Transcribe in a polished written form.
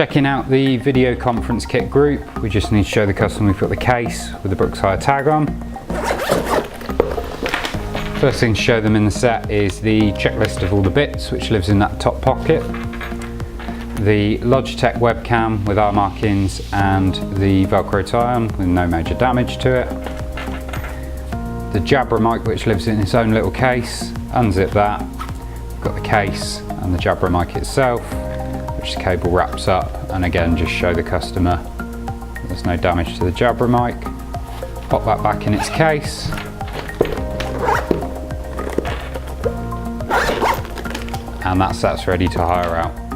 Checking out the video conference kit group, we just need to show the customer we've got the case with the Brooks Hire tag on. First thing to show them in the set is the checklist of all the bits, which lives in that top pocket. The Logitech webcam with our markings and the Velcro tie-on with no major damage to it. The Jabra mic, which lives in its own little case. Unzip that, got the case and the Jabra mic itself, which the cable wraps up, and again just show the customer there's no damage to the Jabra mic. Pop that back in its case. And that set's ready to hire out.